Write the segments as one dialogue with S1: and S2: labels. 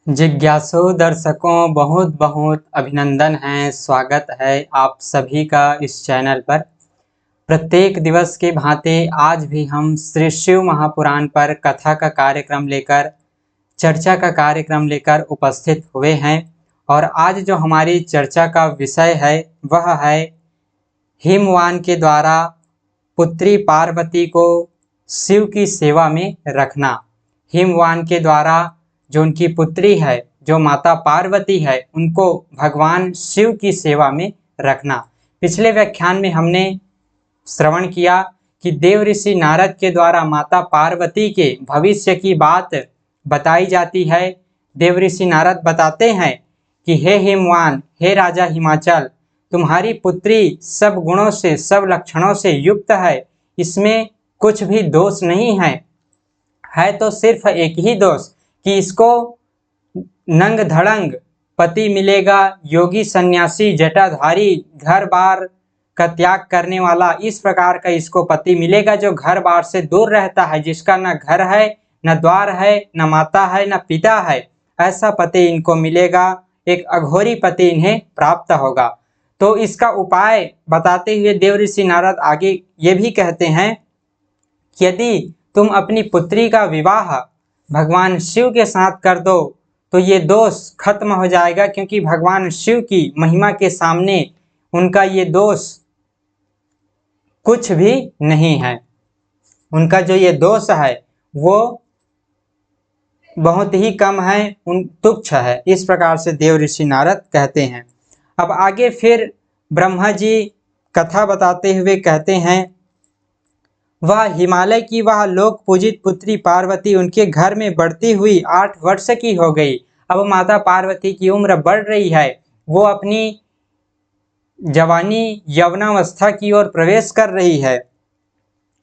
S1: जिज्ञासु दर्शकों बहुत बहुत अभिनंदन है, स्वागत है आप सभी का इस चैनल पर। प्रत्येक दिवस की भांति आज भी हम श्री शिव महापुराण पर कथा का कार्यक्रम लेकर, चर्चा का कार्यक्रम लेकर उपस्थित हुए हैं। और आज जो हमारी चर्चा का विषय है वह है हिमवान के द्वारा पुत्री पार्वती को शिव की सेवा में रखना। हिमवान के द्वारा जो उनकी पुत्री है, जो माता पार्वती है, उनको भगवान शिव की सेवा में रखना। पिछले व्याख्यान में हमने श्रवण किया कि देव ऋषि नारद के द्वारा माता पार्वती के भविष्य की बात बताई जाती है। देव ऋषि नारद बताते हैं कि हे हिमवान, हे राजा हिमाचल, तुम्हारी पुत्री सब गुणों से, सब लक्षणों से युक्त है, इसमें कुछ भी दोष नहीं है तो सिर्फ एक ही दोष कि इसको नंग धड़ंग पति मिलेगा, योगी सन्यासी जटाधारी, घर बार का त्याग करने वाला, इस प्रकार का इसको पति मिलेगा जो घर बार से दूर रहता है, जिसका न घर है, न द्वार है, न माता है, न पिता है। ऐसा पति इनको मिलेगा, एक अघोरी पति इन्हें प्राप्त होगा। तो इसका उपाय बताते हुए देव ऋषि नारद आगे ये भी कहते हैं कि यदि तुम अपनी पुत्री का विवाह भगवान शिव के साथ कर दो तो ये दोष खत्म हो जाएगा, क्योंकि भगवान शिव की महिमा के सामने उनका ये दोष कुछ भी नहीं है। उनका जो ये दोष है वो बहुत ही कम है, तुच्छ है। इस प्रकार से देव ऋषि नारद कहते हैं। अब आगे फिर ब्रह्मा जी कथा बताते हुए कहते हैं, वह हिमालय की वह लोक पूजित पुत्री पार्वती उनके घर में बढ़ती हुई 8 वर्ष की हो गई। अब माता पार्वती की उम्र बढ़ रही है, वो अपनी जवानी यौवनावस्था की ओर प्रवेश कर रही है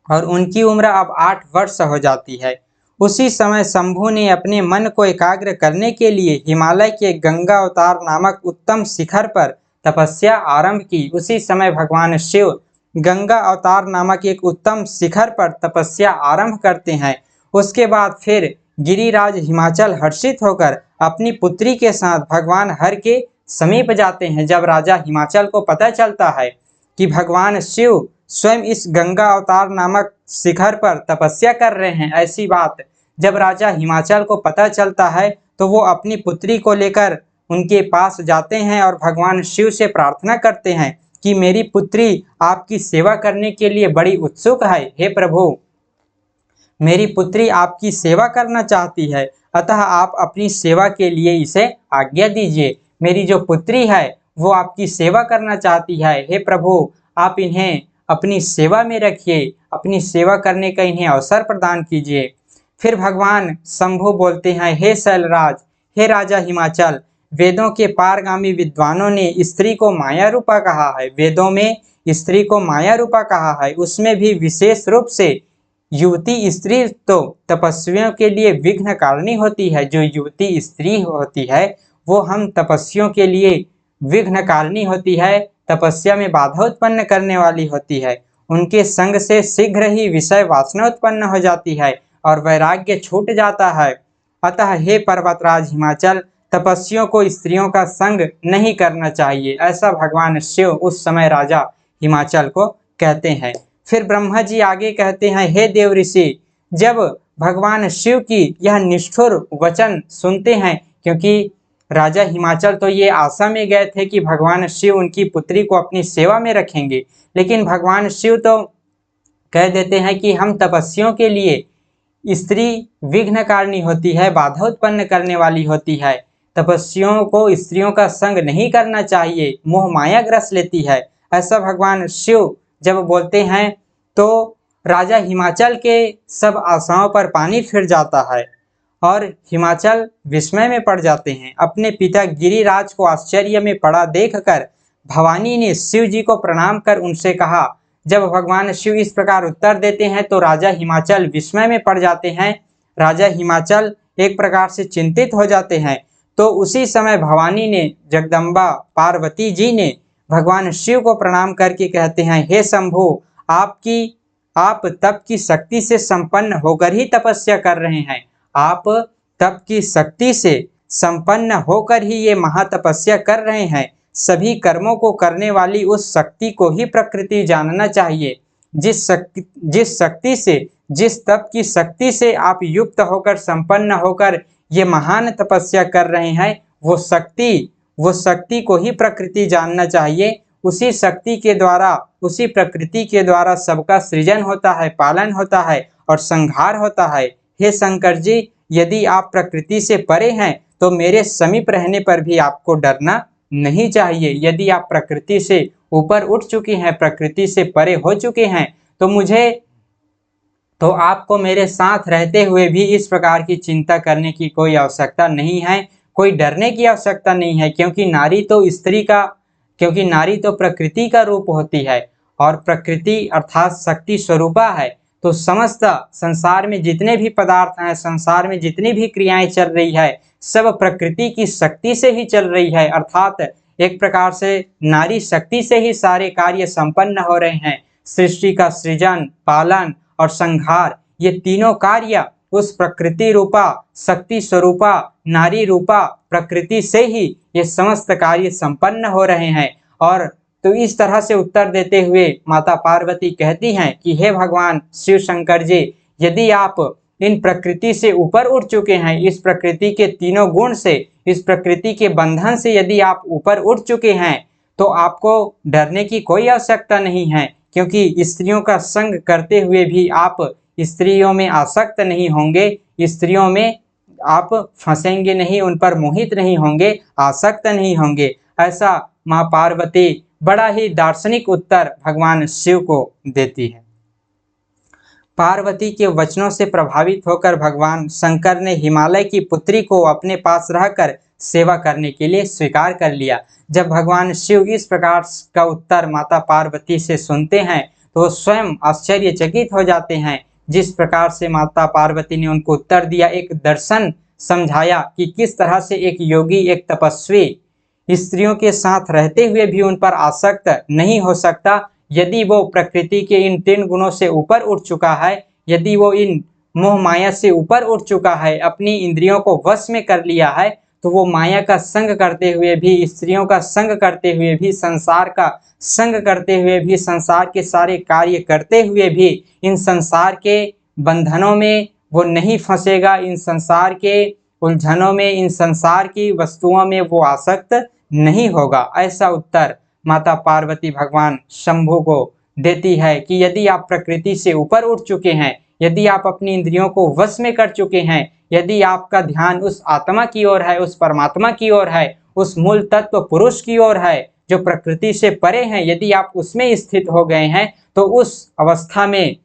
S1: और उनकी उम्र अब 8 वर्ष हो जाती है। उसी समय शंभु ने अपने मन को एकाग्र करने के लिए हिमालय के गंगा अवतार नामक उत्तम शिखर पर तपस्या आरंभ की। उसी समय भगवान शिव गंगा अवतार नामक एक उत्तम शिखर पर तपस्या आरंभ करते हैं। उसके बाद फिर गिरिराज हिमाचल हर्षित होकर अपनी पुत्री के साथ भगवान हर के समीप जाते हैं। जब राजा हिमाचल को पता चलता है कि भगवान शिव स्वयं इस गंगा अवतार नामक शिखर पर तपस्या कर रहे हैं, ऐसी बात जब राजा हिमाचल को पता चलता है तो वो अपनी पुत्री को लेकर उनके पास जाते हैं और भगवान शिव से प्रार्थना करते हैं कि मेरी पुत्री आपकी सेवा करने के लिए बड़ी उत्सुक है। हे प्रभु, मेरी पुत्री आपकी सेवा करना चाहती है, अतः आप अपनी सेवा के लिए इसे आज्ञा दीजिए। मेरी जो पुत्री है वो आपकी सेवा करना चाहती है। हे प्रभु, आप इन्हें अपनी सेवा में रखिए, अपनी सेवा करने का इन्हें अवसर प्रदान कीजिए। फिर भगवान शंभु बोलते हैं, हे शैलराज, हे राजा हिमाचल, वेदों के पारगामी विद्वानों ने स्त्री को माया रूपा कहा है। वेदों में स्त्री को माया रूपा कहा है, उसमें भी विशेष रूप से युवती स्त्री तो तपस्वियों के लिए विघ्न कारिणी होती है। जो युवती स्त्री होती है वो हम तपस्वियों के लिए विघ्न कारिणी होती है, तपस्या में बाधा उत्पन्न करने वाली होती है। उनके संग से शीघ्र ही विषय वासना उत्पन्न हो जाती है और वैराग्य छूट जाता है। अतः हे पर्वतराज हिमाचल, तपस्वियों को स्त्रियों का संग नहीं करना चाहिए, ऐसा भगवान शिव उस समय राजा हिमाचल को कहते हैं। फिर ब्रह्मा जी आगे कहते हैं, हे देव ऋषि, जब भगवान शिव की यह निष्ठुर वचन सुनते हैं, क्योंकि राजा हिमाचल तो ये आशा में गए थे कि भगवान शिव उनकी पुत्री को अपनी सेवा में रखेंगे, लेकिन भगवान शिव तो कह देते हैं कि हम तपस्वियों के लिए स्त्री विघ्नकारिणी होती है, बाधा उत्पन्न करने वाली होती है, तपस्वियों को स्त्रियों का संग नहीं करना चाहिए, मोह माया ग्रस लेती है। ऐसा भगवान शिव जब बोलते हैं तो राजा हिमाचल के सब आशाओं पर पानी फिर जाता है और हिमाचल विस्मय में पड़ जाते हैं। अपने पिता गिरिराज को आश्चर्य में पड़ा देखकर भवानी ने शिव जी को प्रणाम कर उनसे कहा। जब भगवान शिव इस प्रकार उत्तर देते हैं तो राजा हिमाचल विस्मय में पड़ जाते हैं। राजा हिमाचल एक प्रकार से चिंतित हो जाते हैं। तो उसी समय भवानी ने, जगदम्बा पार्वती जी ने भगवान शिव को प्रणाम करके कहते हैं, हे शंभु, आप तप की शक्ति से संपन्न होकर ही तपस्या कर रहे हैं। आप तप की शक्ति से संपन्न होकर ही ये महातपस्या कर रहे हैं। सभी कर्मों को करने वाली उस शक्ति को ही प्रकृति जानना चाहिए। जिस शक्ति से, जिस तप की शक्ति से आप युक्त होकर संपन्न होकर ये महान तपस्या कर रहे हैं, वो शक्ति को ही प्रकृति जानना चाहिए। उसी शक्ति के द्वारा, उसी प्रकृति के द्वारा सबका सृजन होता है, पालन होता है और संहार होता है। हे शंकर जी, यदि आप प्रकृति से परे हैं तो मेरे समीप रहने पर भी आपको डरना नहीं चाहिए। यदि आप प्रकृति से ऊपर उठ चुकी हैं, प्रकृति से परे हो चुके हैं, तो आपको मेरे साथ रहते हुए भी इस प्रकार की चिंता करने की कोई आवश्यकता नहीं है, कोई डरने की आवश्यकता नहीं है। क्योंकि नारी तो प्रकृति का रूप होती है और प्रकृति अर्थात शक्ति स्वरूपा है। तो समस्त संसार में जितने भी पदार्थ हैं, संसार में जितनी भी क्रियाएं चल रही है, सब प्रकृति की शक्ति से ही चल रही है। अर्थात एक प्रकार से नारी शक्ति से ही सारे कार्य संपन्न हो रहे हैं। सृष्टि का सृजन, पालन और संहार, ये तीनों कार्य उस प्रकृति रूपा, शक्ति स्वरूपा, नारी रूपा प्रकृति से ही ये समस्त कार्य संपन्न हो रहे हैं। और तो इस तरह से उत्तर देते हुए माता पार्वती कहती हैं कि हे भगवान शिव शंकर जी, यदि आप इन प्रकृति से ऊपर उठ चुके हैं, इस प्रकृति के तीनों गुण से, इस प्रकृति के बंधन से यदि आप ऊपर उठ चुके हैं, तो आपको डरने की कोई आवश्यकता नहीं है। क्योंकि स्त्रियों का संग करते हुए भी आप स्त्रियों में आसक्त नहीं होंगे, स्त्रियों में आप फंसेंगे नहीं, उन पर मोहित नहीं होंगे, आसक्त नहीं होंगे। ऐसा माँ पार्वती बड़ा ही दार्शनिक उत्तर भगवान शिव को देती है। पार्वती के वचनों से प्रभावित होकर भगवान शंकर ने हिमालय की पुत्री को अपने पास रहकर सेवा करने के लिए स्वीकार कर लिया। जब भगवान शिव इस प्रकार का उत्तर माता पार्वती से सुनते हैं तो वो स्वयं आश्चर्यचकित हो जाते हैं। जिस प्रकार से माता पार्वती ने उनको उत्तर दिया, एक दर्शन समझाया कि किस तरह से एक योगी, एक तपस्वी स्त्रियों के साथ रहते हुए भी उन पर आसक्त नहीं हो सकता। यदि वो प्रकृति के इन 3 गुणों से ऊपर उठ चुका है, यदि वो इन मोह माया से ऊपर उठ चुका है, अपनी इंद्रियों को वश में कर लिया है, तो वो माया का संग करते हुए भी, स्त्रियों का संग करते हुए भी, संसार का संग करते हुए भी, संसार के सारे कार्य करते हुए भी इन संसार के बंधनों में वो नहीं फंसेगा, इन संसार के उलझनों में, इन संसार की वस्तुओं में वो आसक्त नहीं होगा। ऐसा उत्तर माता पार्वती भगवान शंभु को देती है कि यदि आप प्रकृति से ऊपर उठ चुके हैं, यदि आप अपनी इंद्रियों को वश में कर चुके हैं, यदि आपका ध्यान उस आत्मा की ओर है, उस परमात्मा की ओर है, उस मूल तत्व पुरुष की ओर है जो प्रकृति से परे हैं, यदि आप उसमें स्थित हो गए हैं, तो उस अवस्था में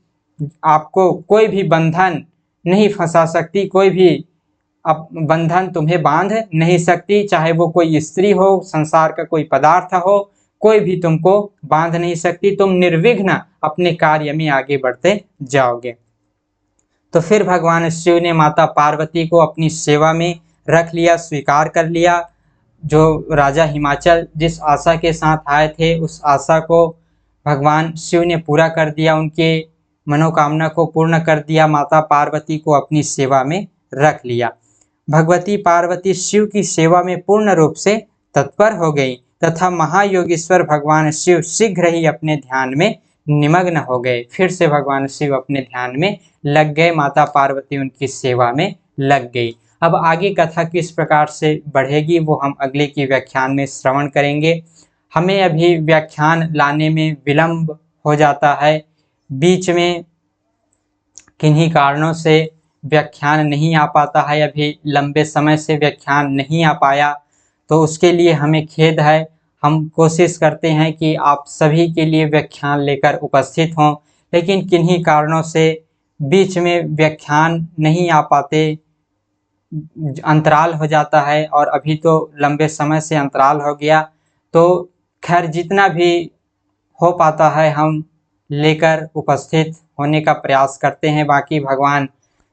S1: आपको कोई भी बंधन नहीं फंसा सकती, कोई भी अब बंधन तुम्हें बांध नहीं सकती। चाहे वो कोई स्त्री हो, संसार का कोई पदार्थ हो, कोई भी तुमको बांध नहीं सकती। तुम निर्विघ्न अपने कार्य में आगे बढ़ते जाओगे। तो फिर भगवान शिव ने माता पार्वती को अपनी सेवा में रख लिया, स्वीकार कर लिया। जो राजा हिमाचल जिस आशा के साथ आए थे, उस आशा को भगवान शिव ने पूरा कर दिया, उनके मनोकामना को पूर्ण कर दिया, माता पार्वती को अपनी सेवा में रख लिया। भगवती पार्वती शिव की सेवा में पूर्ण रूप से तत्पर हो गई तथा महायोगेश्वर भगवान शिव शीघ्र ही अपने ध्यान में निमग्न हो गए। फिर से भगवान शिव अपने ध्यान में लग गए, माता पार्वती उनकी सेवा में लग गई। अब आगे कथा किस प्रकार से बढ़ेगी वो हम अगले की व्याख्यान में श्रवण करेंगे। हमें अभी व्याख्यान लाने में विलंब हो जाता है, बीच में किन्हीं कारणों से व्याख्यान नहीं आ पाता है, अभी लंबे समय से व्याख्यान नहीं आ पाया, तो उसके लिए हमें खेद है। हम कोशिश करते हैं कि आप सभी के लिए व्याख्यान लेकर उपस्थित हों, लेकिन किन्हीं कारणों से बीच में व्याख्यान नहीं आ पाते, अंतराल हो जाता है और अभी तो लंबे समय से अंतराल हो गया। तो खैर जितना भी हो पाता है हम लेकर उपस्थित होने का प्रयास करते हैं। बाकी भगवान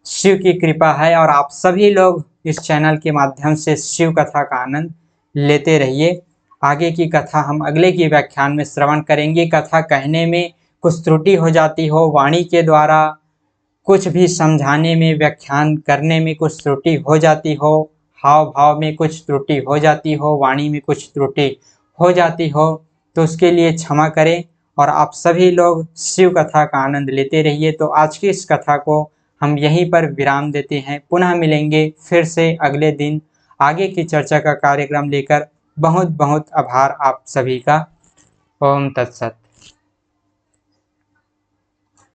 S1: शिव की कृपा है और आप सभी लोग इस चैनल के माध्यम से शिव कथा का आनंद लेते रहिए। आगे की कथा हम अगले की व्याख्यान में श्रवण करेंगे। कथा कहने में कुछ त्रुटि हो जाती हो, वाणी के द्वारा कुछ भी समझाने में, व्याख्यान करने में कुछ त्रुटि हो जाती हो, हाव भाव में कुछ त्रुटि हो जाती हो, वाणी में कुछ त्रुटि हो जाती हो, तो उसके लिए क्षमा करें और आप सभी लोग शिव कथा का आनंद लेते रहिए। तो आज की इस कथा को हम यहीं पर विराम देते हैं। पुनः मिलेंगे फिर से अगले दिन आगे की चर्चा का कार्यक्रम लेकर। बहुत बहुत आभार आप सभी का। ओम तत्सत।